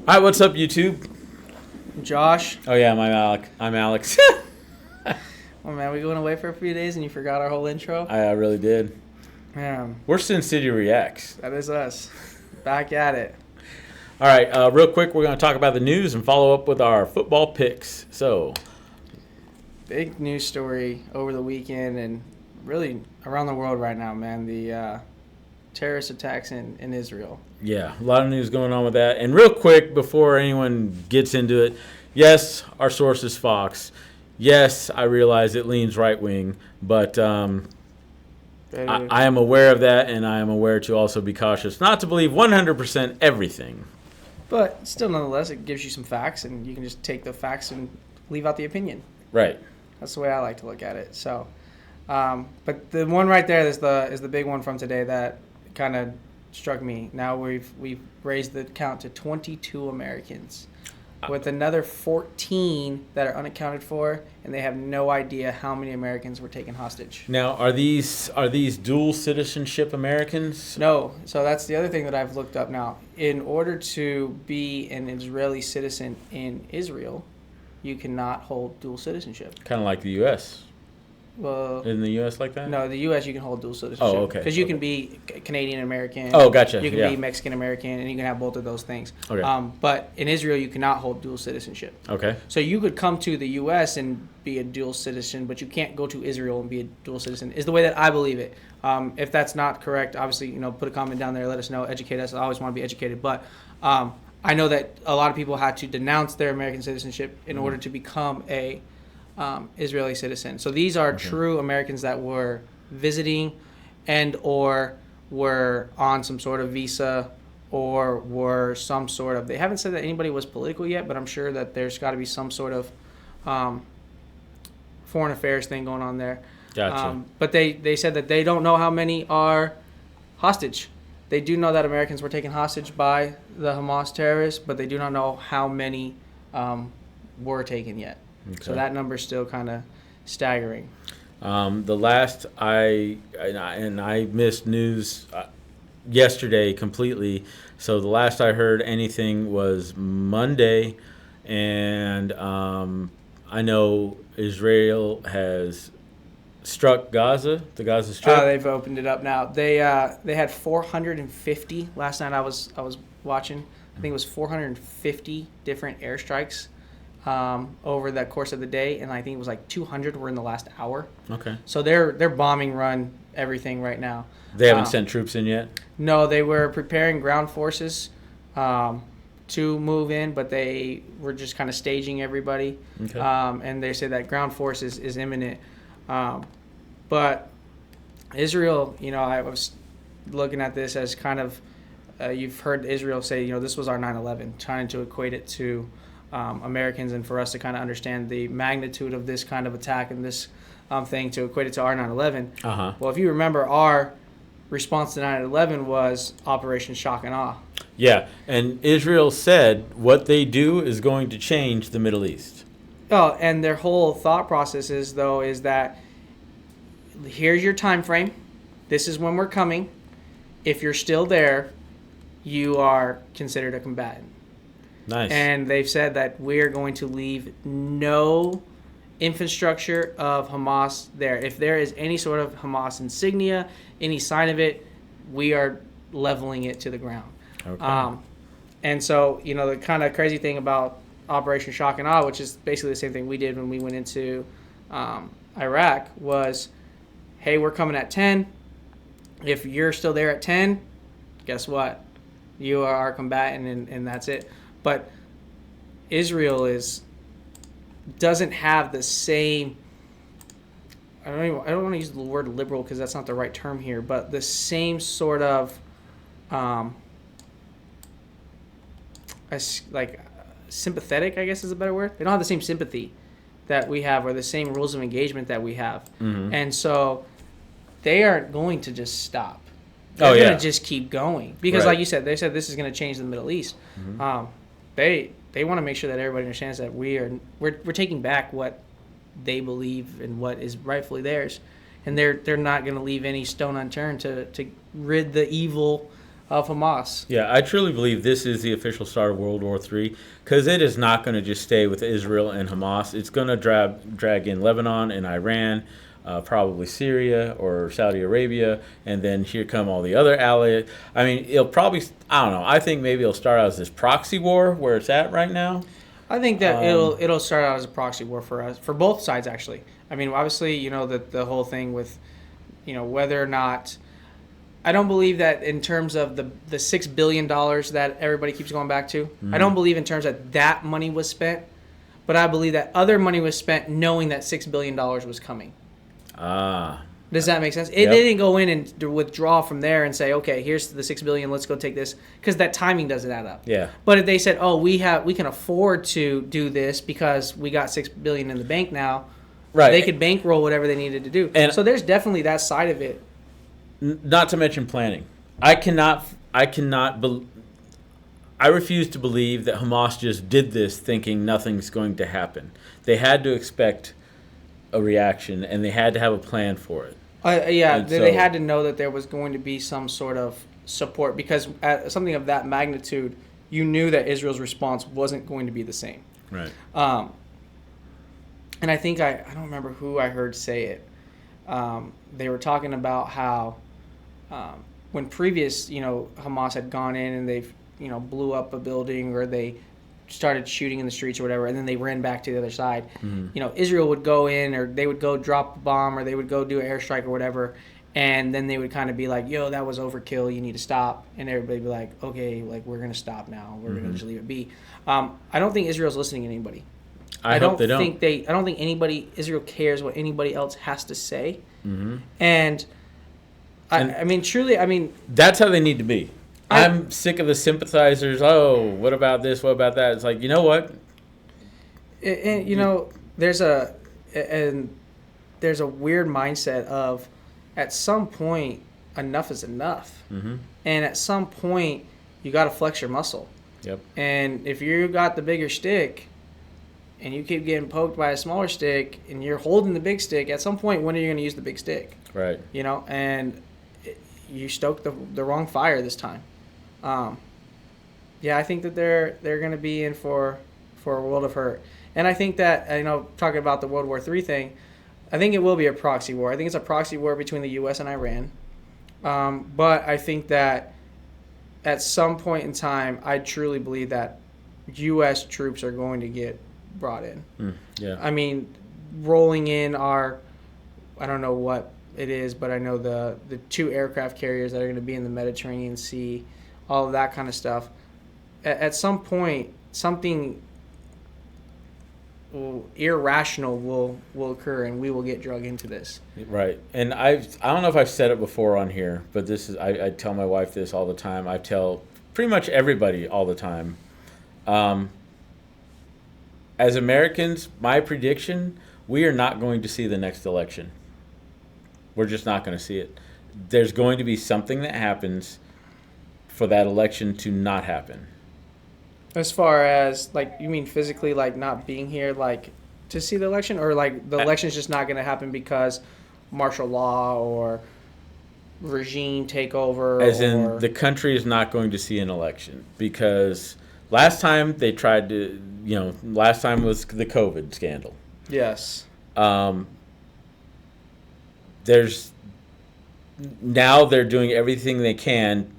All right, what's up, YouTube? Josh. Oh yeah, I'm Alex. Oh man, we going away for a few days and you forgot our whole intro? I really did. Man, We're Sin City Reacts. that is us. Back at it. All right, real quick, we're going to talk about the news and follow up with our football picks. So, Big news story over the weekend and really around the world right now, man. The terrorist attacks in Israel. yeah, a lot of news going on with that. And real quick, before anyone gets into it, yes, our source is Fox. Yes, I realize it leans right wing, but I am aware of that, and I am aware to also be cautious not to believe 100% everything. But still, nonetheless, it gives you some facts, and you can just take the facts and leave out the opinion. Right. That's the way I like to look at it. So, but the one right there is the big one from today that kind of struck me. Now we've raised the count to 22 Americans, with another 14 that are unaccounted for, and they have no idea how many Americans were taken hostage. Now, are these dual citizenship Americans? No. So that's the other thing that I've looked up now. In order to be an Israeli citizen in Israel, you cannot hold dual citizenship. Kind of like the U.S. Well, In the U.S. like that? no, the U.S. you can hold dual citizenship. Oh, okay. Because you can be Canadian American. Oh, gotcha. You can Yeah. be Mexican American, and you can have both of those things. Okay. But in Israel, you cannot hold dual citizenship. Okay. So you could come to the U.S. and be a dual citizen, but you can't go to Israel and be a dual citizen. Is the way that I believe it. If that's not correct, obviously, put a comment down there. Let us know. Educate us. I always want to be educated. But I know that a lot of people had to denounce their American citizenship in order to become a Israeli citizen. So these are true Americans that were visiting and or were on some sort of visa or were some sort of, they haven't said that anybody was political yet, but I'm sure that there's got to be some sort of foreign affairs thing going on there. Gotcha. But they said that they don't know how many are hostage. They do know that Americans were taken hostage by the Hamas terrorists, but they do not know how many were taken yet. Okay. So that number's still kind of staggering. The last I missed news yesterday completely. So the last I heard anything was Monday, and I know Israel has struck Gaza, the Gaza Strip. They've opened it up now. They had 450 last night. I was watching. I think it was 450 different airstrikes over the course of the day, and I think it was like 200 were in the last hour. Okay. So they're bombing run everything right now. They haven't sent troops in yet? No, they were preparing ground forces to move in, but they were just kind of staging everybody. Okay. And they say that ground force is imminent. But Israel, I was looking at this as kind of, you've heard Israel say, this was our 9/11, trying to equate it to Americans, and for us to kind of understand the magnitude of this kind of attack and this thing, to equate it to our 9/11. Uh-huh. Well, if you remember, our response to 9/11 was Operation Shock and Awe. Yeah, and Israel said what they do is going to change the Middle East. Oh, and their whole thought process is that here's your time frame. This is when we're coming. If you're still there, you are considered a combatant. Nice. And they've said that we're going to leave no infrastructure of Hamas there. If there is any sort of Hamas insignia, any sign of it, we are leveling it to the ground. Okay. And so, the kind of crazy thing about Operation Shock and Awe, which is basically the same thing we did when we went into Iraq, was, hey, we're coming at 10. If you're still there at 10, guess what? You are our combatant, and that's it. But Israel doesn't have the same, I don't want to use the word liberal because that's not the right term here, but the same sort of sympathetic, I guess is a better word. They don't have the same sympathy that we have or the same rules of engagement that we have. Mm-hmm. And so they aren't going to just stop. Oh, They're yeah. going to just keep going. Because Right. like you said, they said this is going to change the Middle East. Mm-hmm. They want to make sure that everybody understands that we're taking back what they believe and what is rightfully theirs. And they're not going to leave any stone unturned to rid the evil of Hamas. Yeah, I truly believe this is the official start of World War III because it is not going to just stay with Israel and Hamas. It's going to drag in Lebanon and Iran, probably Syria or Saudi Arabia, and then here come all the other allies. I mean, it'll probably, I don't know, I think maybe it'll start out as this proxy war where it's at right now. I think that it'll start out as a proxy war for us, for both sides actually. I mean, obviously, you know, the whole thing with, you know, whether or not, I don't believe that in terms of the $6 billion that everybody keeps going back to. I don't believe in terms that that money was spent, but I believe that other money was spent knowing that $6 billion was coming. Does that make sense? It didn't go in and withdraw from there and say, okay, here's the $6 billion, let's go take this, because that timing doesn't add up. Yeah. But if they said, oh, we can afford to do this because we got $6 billion in the bank now, right, they could bankroll whatever they needed to do. And so there's definitely that side of it. Not to mention planning. I refuse to believe that Hamas just did this thinking nothing's going to happen. They had to expect a reaction, and they had to have a plan for it. They had to know that there was going to be some sort of support, because at something of that magnitude, you knew that Israel's response wasn't going to be the same. Right. And I think I don't remember who I heard say it. They were talking about how when previous, you know, Hamas had gone in and they've, you know, blew up a building, or they started shooting in the streets or whatever, and then they ran back to the other side. You know, Israel would go in, or they would go drop a bomb, or they would go do an airstrike or whatever, and then they would kind of be like, yo, that was overkill, you need to stop. And everybody would be like, okay, like, we're going to stop now. We're going to just leave it be. I don't think Israel's listening to anybody. I hope they don't. I don't think Israel cares what anybody else has to say. And I mean, truly, I mean, that's how they need to be. I'm sick of the sympathizers. Oh, what about this? What about that? It's like, you know what? And you know, there's a weird mindset of, at some point, enough is enough, and at some point, you got to flex your muscle. Yep. And if you got the bigger stick, and you keep getting poked by a smaller stick, and you're holding the big stick, at some point, when are you going to use the big stick? Right. You know, and you stoked the wrong fire this time. Yeah, I think that they're going to be in for a world of hurt. And I think that, you know, talking about the World War III thing, I think it will be a proxy war. I think it's a proxy war between the U.S. and Iran. But I think that at some point in time, I truly believe that U.S. troops are going to get brought in. Yeah. I mean, rolling in I don't know what it is, but I know the 2 aircraft carriers that are going to be in the Mediterranean Sea, all of that kind of stuff. At some point, something irrational will occur, and we will get drug into this. Right. And I don't know if I've said it before on here, but this is I tell my wife this all the time. I tell pretty much everybody all the time. As Americans, my prediction, we are not going to see the next election. We're just not going to see it. There's going to be something that happens for that election to not happen. As far as, like, you mean physically, like, not being here, like, to see the election? Or, like, the election's just not going to happen because martial law or regime takeover? As in, the country is not going to see an election. Because last time they tried to, you know, last time was the COVID scandal. Yes. Now they're doing everything they can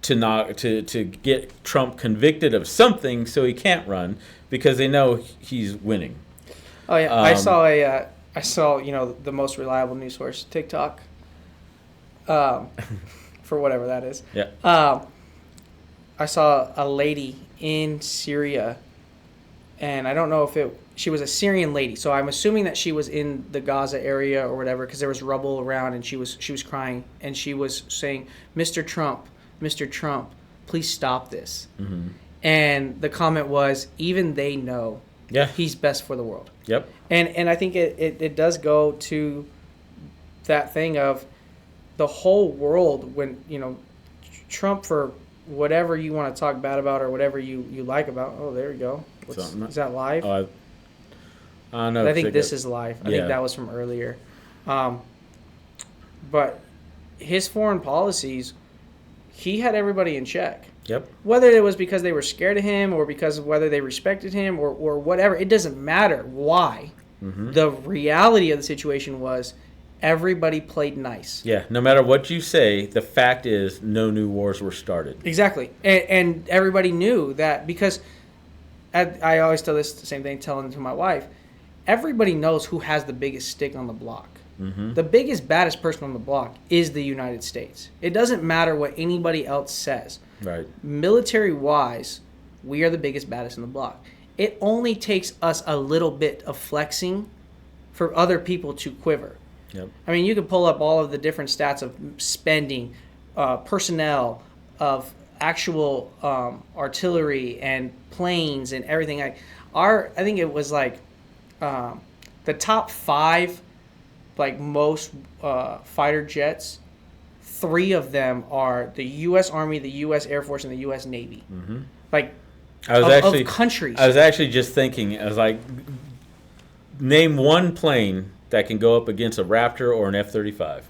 to get Trump convicted of something so he can't run, because they know he's winning. Oh yeah, I saw you know, the most reliable news source, TikTok, for whatever that is. Yeah. I saw a lady in Syria, and I don't know if she was a Syrian lady, so I'm assuming that she was in the Gaza area or whatever, because there was rubble around, and she was crying, and she was saying, Mr. Trump, please stop this. And the comment was, even they know he's best for the world. Yep. And I think it does go to that thing of the whole world, when, you know, Trump, for whatever you want to talk bad about or whatever you like about. Oh, there we go. Is that live? I don't know. I think this is live. I think that was from earlier. But his foreign policies, he had everybody in check. Yep. Whether it was because they were scared of him or because of whether they respected him or whatever, it doesn't matter why. The reality of the situation was everybody played nice. Yeah, no matter what you say, the fact is no new wars were started. Exactly. And everybody knew that because I always tell this the same thing, telling it to my wife, everybody knows who has the biggest stick on the block. The biggest, baddest person on the block is the United States. It doesn't matter what anybody else says. Right. Military-wise, we are the biggest, baddest on the block. It only takes us a little bit of flexing for other people to quiver. Yep. I mean, you could pull up all of the different stats of spending, personnel, of actual artillery and planes and everything. I think it was like the top 5, like most fighter jets. 3 of them are the U.S. Army, the U.S. Air Force, and the U.S. Navy. Like, of countries. I was actually just thinking, I was like, name one plane that can go up against a Raptor or an F-35.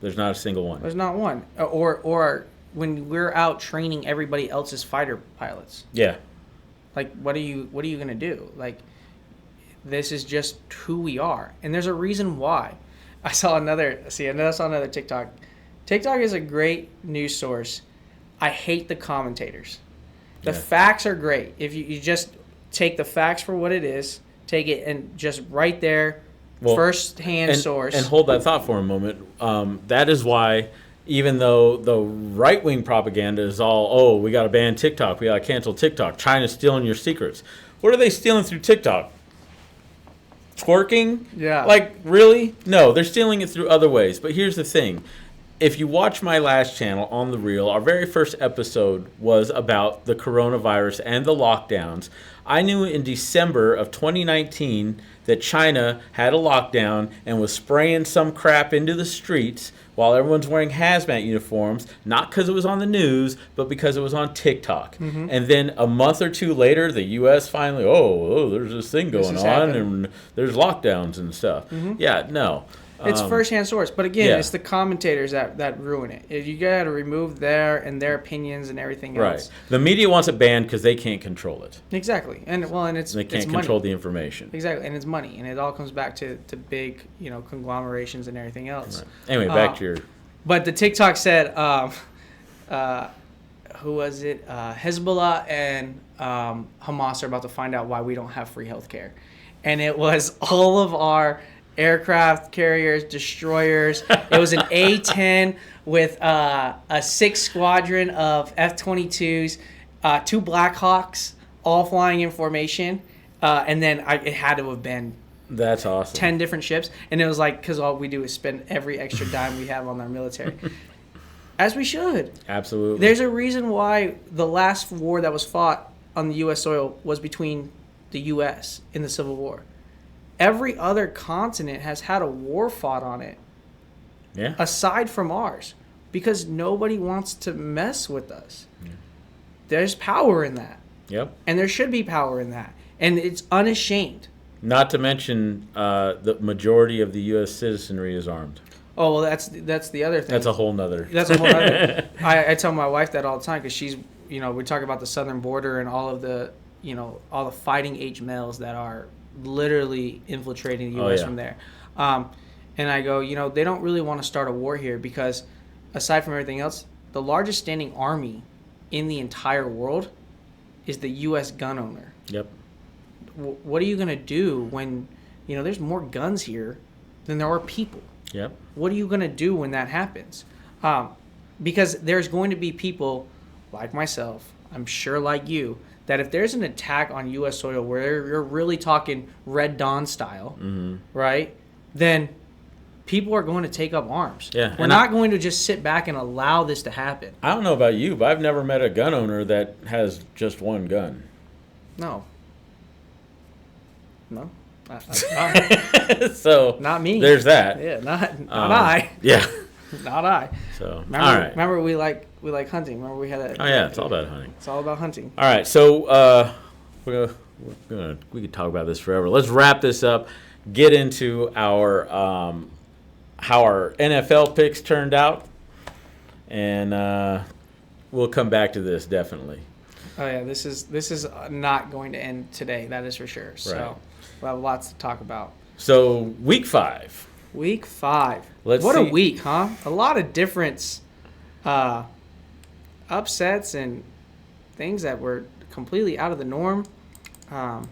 There's not a single one. There's not one. Or when we're out training everybody else's fighter pilots. Yeah. Like, what are you going to do? Like, this is just who we are. And there's a reason why. I saw another TikTok. TikTok is a great news source. I hate the commentators. The facts are great. If you just take the facts for what it is, take it and just right there, first-hand source. And hold that thought for a moment. That is why, even though the right-wing propaganda is all, we got to ban TikTok, we got to cancel TikTok, China's stealing your secrets. What are they stealing through TikTok? Twerking? Yeah. Like, really? No, they're stealing it through other ways. But here's the thing. If you watch my last channel, On the Real, our very first episode was about the coronavirus and the lockdowns. I knew in December of 2019 that China had a lockdown and was spraying some crap into the streets while everyone's wearing hazmat uniforms, not because it was on the news, but because it was on TikTok. And then a month or 2 later, the U.S. finally, there's this thing going on, and there's lockdowns and stuff. Yeah, no. It's first-hand source. But again, it's the commentators that ruin it. You got to remove their opinions and everything else. Right. The media wants it banned because they can't control it. Exactly. And they can't control the information. Exactly. And it's money. And it all comes back to big, conglomerations and everything else. Right. Anyway, back to your... But the TikTok said, who was it? Hezbollah and Hamas are about to find out why we don't have free healthcare. And it was all of our aircraft carriers, destroyers. It was an A-10 with a 6 squadron of F-22s, 2 Black Hawks, all flying in formation. And then it had to have been that's awesome. 10 different ships. And it was like, because all we do is spend every extra dime we have on our military. As we should. Absolutely. There's a reason why the last war that was fought on the U.S. soil was between the U.S. in the Civil War. Every other continent has had a war fought on it. Yeah. Aside from ours. Because nobody wants to mess with us. Yeah. There's power in that. Yep. And there should be power in that. And it's unashamed. Not to mention the majority of the U.S. citizenry is armed. Oh, well, that's the other thing. That's a whole nother. I tell my wife that all the time because she's, we talk about the southern border and all of the, all the fighting age males that are literally infiltrating the U.S. from there. And I go, they don't really want to start a war here because aside from everything else, the largest standing army in the entire world is the U.S. gun owner. Yep. What are you going to do when, there's more guns here than there are people? Yep. What are you going to do when that happens? Because there's going to be people like myself, I'm sure like you, that if there's an attack on U.S. soil where you're really talking Red Dawn style, right, then people are going to take up arms. Yeah, We're not going to just sit back and allow this to happen. I don't know about you, but I've never met a gun owner that has just one gun. No. So not me. There's that. Yeah, not I. Yeah. Not I. So remember we like hunting. Remember we had a. Oh yeah, it's all about hunting. It's all about hunting. All right, so we could talk about this forever. Let's wrap this up. Get into our how our NFL picks turned out. and we'll come back to this definitely. Oh yeah, this is not going to end today. That is for sure. So Right. we'll have lots to talk about. So week 5. Week 5. Let's what see. a week, huh? A lot of different upsets and things that were completely out of the norm. I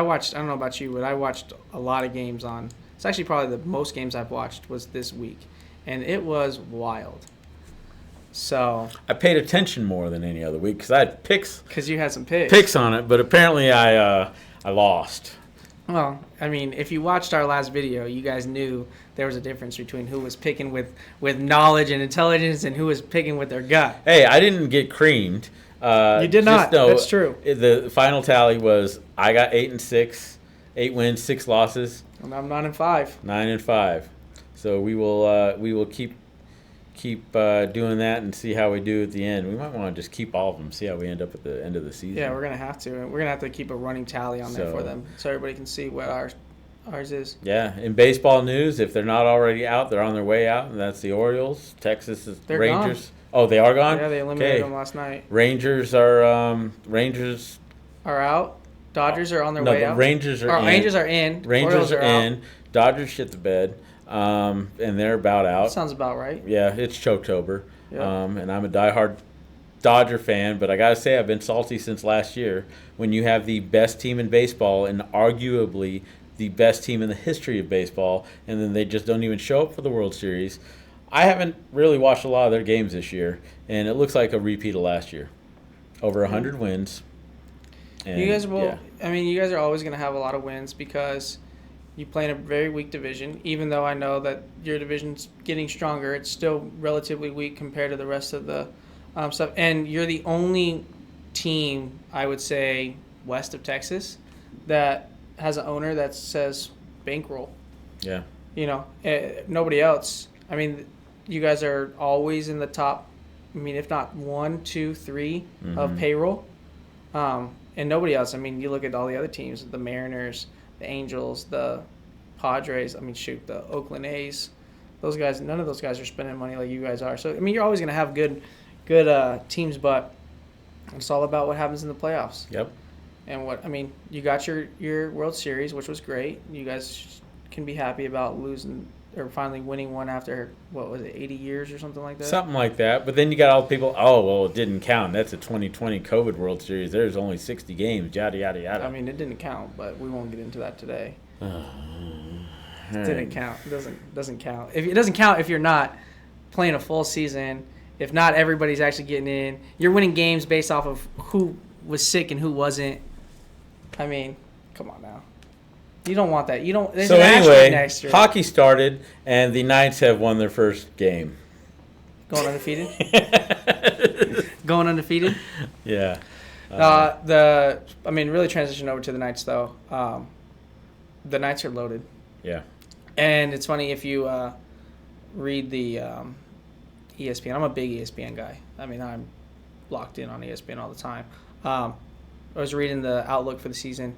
watched. I don't know about you, but I watched a lot of games on. It's actually probably the most games I've watched was this week, and it was wild. So, I paid attention more than any other week because I had because you had some picks. picks on it, but apparently I lost. Well, I mean, if you watched our last video, you guys knew there was a difference between who was picking with knowledge and intelligence and who was picking with their gut. Hey, I didn't get creamed. You did not. That's true. The final tally was I got 8-6, 8 wins, 6 losses, And I'm 9-5. 9-5. So we will keep doing that and see how we do at the end. We might want to just keep all of them, see how we end up at the end of the season. Yeah, we're gonna have to. We're gonna have to keep a running tally on there So- for them, so everybody can see what ours is. Yeah, in baseball news, if they're not already out, they're on their way out, and that's the Orioles. Texas is They're Rangers. Oh, they are gone? Yeah, they eliminated Okay. them last night. Rangers are Rangers. Are out. Dodgers are on their No, way the out. Rangers are in. Rangers are in. Rangers Orioles are out. in. Dodgers shit the bed, and they're about out. Sounds about right. Yeah, it's Choketober, Yeah. and I'm a diehard Dodger fan, but I gotta say I've been salty since last year when you have the best team in baseball and arguably the best team in the history of baseball, and then they just don't even show up for the World Series. I haven't really watched a lot of their games this year, and it looks like a repeat of last year. Over 100 wins. And, You guys will. yeah. I mean, you guys are always going to have a lot of wins because you play in a very weak division. Even though I know that your division's getting stronger, it's still relatively weak compared to the rest of the stuff. And you're the only team, I would say, west of Texas that has an owner that says bankroll. Yeah. You know, nobody else. I mean, you guys are always in the top. I mean, if not 1, 2, 3 of payroll. And nobody else. I mean, you look at all the other teams, the Mariners, the Angels, the Padres. I mean, shoot, the Oakland A's. Those guys, none of those guys are spending money like you guys are. So, I mean, you're always going to have good teams, but it's all about what happens in the playoffs. Yep. And you got your World Series, which was great. You guys can be happy about losing or finally winning one after, what was it, 80 years or something like that? Something like that. But then you got all the people, oh, well, it didn't count. That's a 2020 COVID World Series. There's only 60 games, yada, yada, yada. I mean, it didn't count, but we won't get into that today. All It right. didn't count. It doesn't count. It doesn't count if you're not playing a full season, if not everybody's actually getting in. You're winning games based off of who was sick and who wasn't. I mean, come on now. You don't want that. You don't. There's So an asterisk anyway, next to it. hockey started, and the Knights have won their first game. Going undefeated. Going undefeated. Yeah. Really transition over to the Knights though. The Knights are loaded, Yeah. and it's funny if you read the ESPN. I'm a big ESPN guy. I mean, I'm locked in on ESPN all the time. I was reading the outlook for the season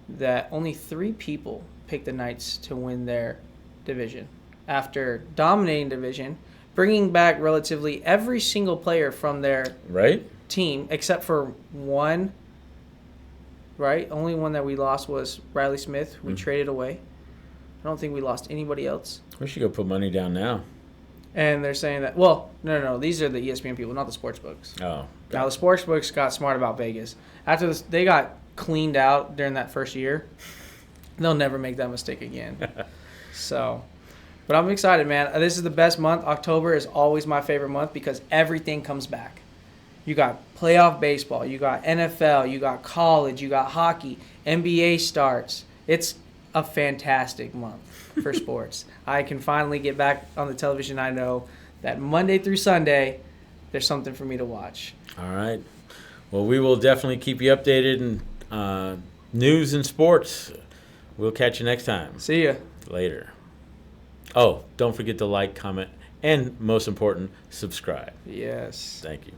that only 3 people picked the Knights to win their division after dominating division, bringing back relatively every single player from their Right? team except for one. Right? Only one that we lost was Riley Smith. We traded away. I don't think we lost anybody else. We should go put money down now. And they're saying that, well, no. These are the ESPN people, not the sports books. Oh. Now, the sports books got smart about Vegas. After this, they got cleaned out during that first year. They'll never make that mistake again. So, but I'm excited, man. This is the best month. October is always my favorite month because everything comes back. You got playoff baseball, you got NFL, you got college, you got hockey, NBA starts. It's a fantastic month for sports. I can finally get back on the television. I know that Monday through Sunday, there's something for me to watch. All right. Well, we will definitely keep you updated in news and sports. We'll catch you next time. See ya. Later. Oh, don't forget to like, comment, and most important, subscribe. Yes. Thank you.